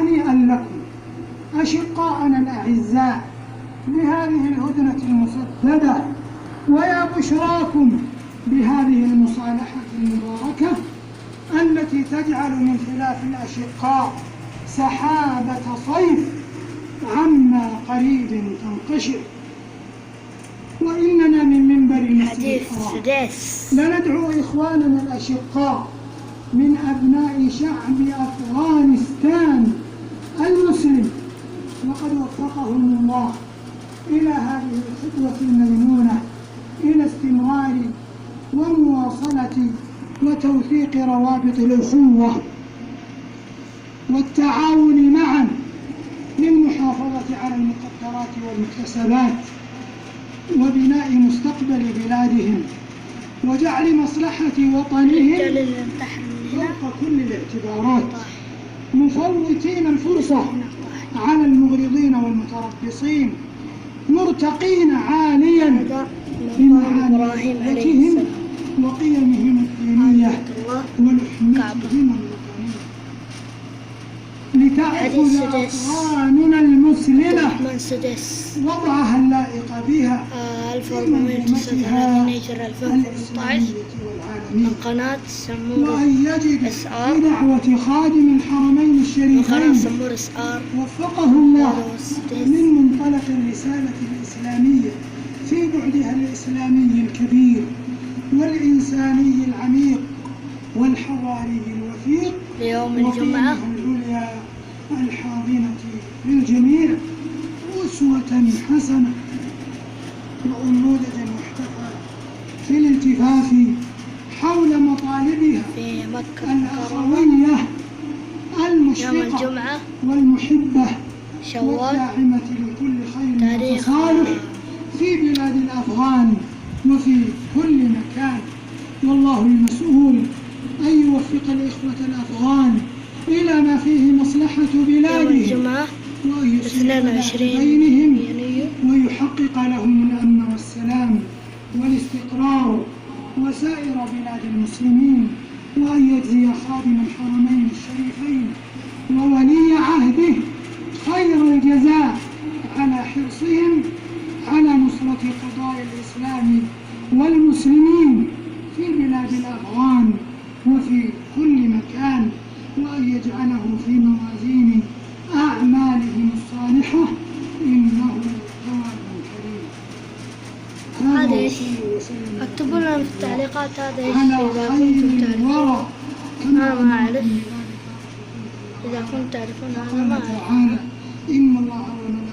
هنيئا لكم أشقاءنا الأعزاء بهذه الهدنة المسددة، ويا بشراكم بهذه المصالحة المباركة التي تجعل من خلاف الأشقاء سحابة صيف عما قريب تنقشر. وإننا من منبر المسجد الحرام لندعو إخواننا الأشقاء من أبناء شعب أفغانستان المسلم، وقد وفقهم الله إلى هذه الخطوة الميمونة، إلى استمرار ومواصلة وتوثيق روابط الأخوة والتعاون معا للمحافظة على المقدرات والمكتسبات وبناء مستقبل بلادهم وجعل مصلحة وطنهم فوق كل الاعتبارات، مفوتين الفرصة على المغرضين والمتربصين، مرتقين عاليا بمعاني قوتهم وقيمهم الدينية ولحمتهم الوطنية، لتأخذ أفغاننا المسلمة وضعها اللائق بها 1439 من قناة سمور وأن يجد بدعوة خادم الحرمين الشريفين وفقه الله من منطلق الرسالة الإسلامية في بعدها الإسلامي الكبير والإنساني العميق والحضاري الوثيق ليوم الجمعة العليا الحاضنة للجميع أسوة حسنة ونموذجا محتفى في الالتفاف حول مطالبها في مكة الأخوية المشفقة والمحبة والداعمة لكل خير وصالح في بلاد الأفغان وفي كل مكان. والله المسؤول أن يوفق الإخوة الأفغان إلى ما فيه مصلحة بلادهم وأن يصلح بينهم ويحقق لهم الأمن والسلام والاستقرار وسائر بلاد المسلمين، وأن يجزي خادم الحرمين الشريفين وولي عهده خير الجزاء على حرصهم على نصرة قضايا الإسلام والمسلمين في بلاد الأفغان وفي كل مكان، وأن يجعله في موازين أعمالهم الصالحة إنه جواد كريم. هذا ايش؟ اكتبوا لنا في التعليقات هذا ايش إذا كنتم تعرفون. أنا ما أعرف. إذا كنتم تعرفون أنا ما أعرف. إن الله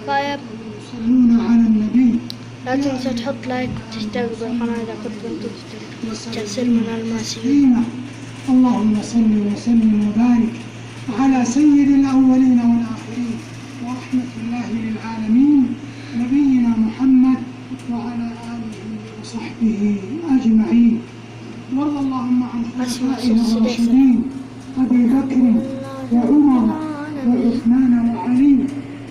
طيب يصلون على النبي. لا تنسوا تحط لايك وتشترك بالقناة إذا كنتم تشترك من الماسيين. اللهم صل وسلم وبارك على سيد الأولين والآخرين ورحمة الله للعالمين نبينا محمد وعلى آله وصحبه أجمعين. وارض اللهم عن خلفائه الراشدين أبي بكر وعمر وعثمان وعلي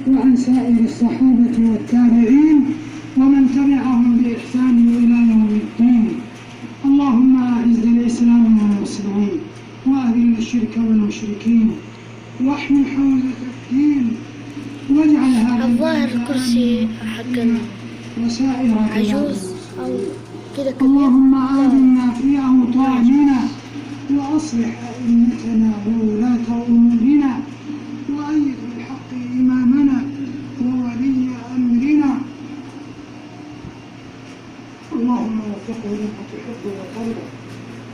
وعن سائر الصحابة والتابعين ومن تبعهم بإحسان إلى يوم الدين. اللهم أعز الإسلام والمسلمين وأذل الشرك والمشركين واحمي حوزة الدين واجعل هذا الظاهر الكرسي حق وسائر عجوز أو كذا كبير. اللهم آمنا في أوطاننا وأصلح أئمتنا وولاة أمورنا وأيد بالحق إمامنا وولي أمرنا. اللهم وفقه لما تحب وترضى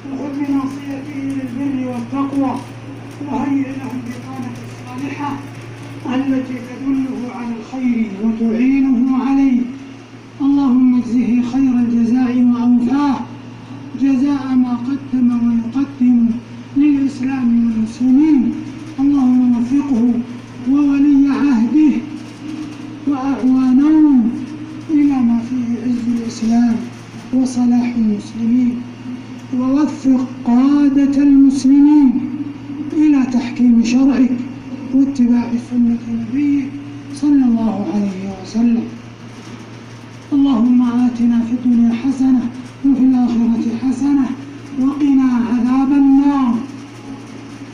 وخذ بناصيته للبر والتقوى وهيئ له البطانة الصالحة التي تدله على الخير وتعينه عليه. اللهم اجزه خير الجزاء وأوفاه جزاء ما قدم ويقدم للإسلام والمسلمين. اللهم وفقه وولي عهده وأعوانهم إلى ما فيه عز الإسلام وصلاح المسلمين، ووفق قادة المسلمين إلى تحكيم شرعك واتباع سنة نبيك صلى الله عليه وسلم. اللهم آتنا في الدنيا حسنة وفي الآخرة حسنة وقنا عذاب النار.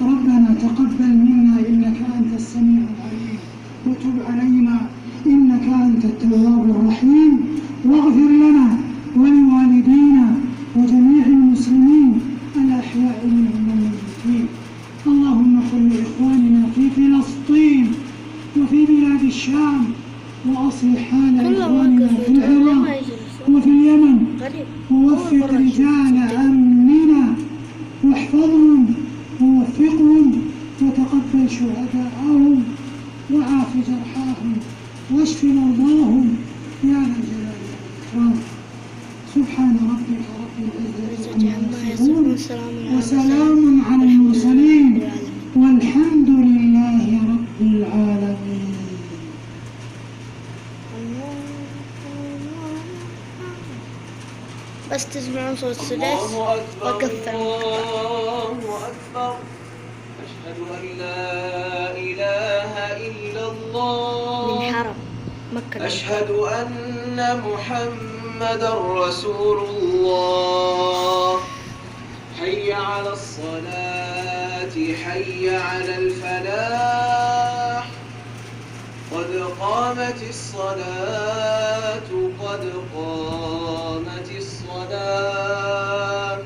ربنا تقبل منا إنك أنت السميع الشام، وأصلح حال كل إخواننا واقف في يتعلم العراق ما يجلس وفي اليمن، غريب. ووفق أول مرة رجال أشوف أمننا واحفظهم ووفقهم، وتقبل شهداءهم وعاف جرحاهم واشف مرضاهم يا ذا الجلال والإكرام. سبحان ربك رب العزة عما يصفون وسلام على المرسلين والحمد لله رب العالمين. بس تسمعون صوت السدس الله أكبر وكفر الله أكبر. أشهد أن لا إله إلا من الله. حرم مكة. أشهد أن محمدا رسول الله. حي على الصلاة حي على الفلاح. قد قامت الصلاة قد قامت الصلاة.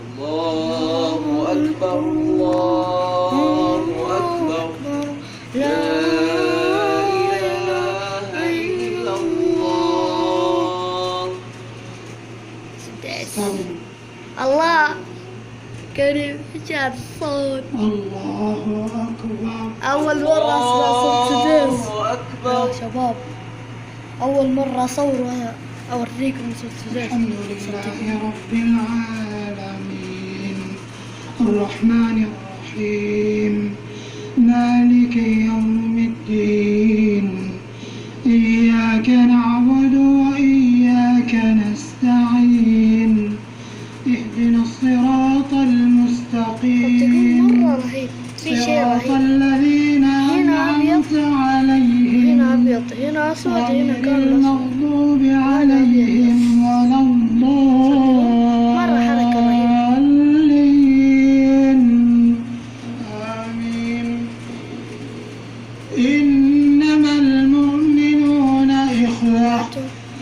الله أكبر الله أكبر. لا إله إلا الله. سدس. استووا. الله كريم جاب صوت. الله أكبر. أول مرة أسمع صوت سدس الله يا أكبر. شباب. أول مرة أصور أوريكم صوت سدس. الحمد لله رب العالمين الرحمن الرحيم مالك يوم الدين إياك نعبد وإياك نستعين اهدنا الصراط تقول المستقيم مرة رهيب. في شيء صراط رهيب. الذين هنا أبيض. أنعمت عليهم هنا أبيض هنا أسود هنا غير كان أسود. المغضوب عليهم ولا مرة حركة رهيبة. الضالين آمين. إنما المؤمنون إخوة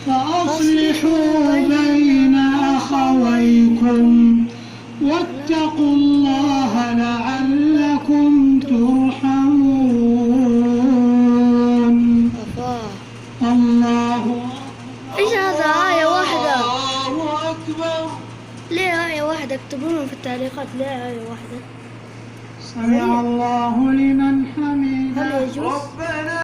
فأصلحوا بين أخويكم واتقوا الله لعلكم ترحمون. أفاه. الله إيش هذا آية واحدة؟ الله أكبر. ليه آية واحدة؟ اكتبوا في التعليقات ليه آية واحدة؟ سمع الله لمن هل حمده. يجوز؟ ربنا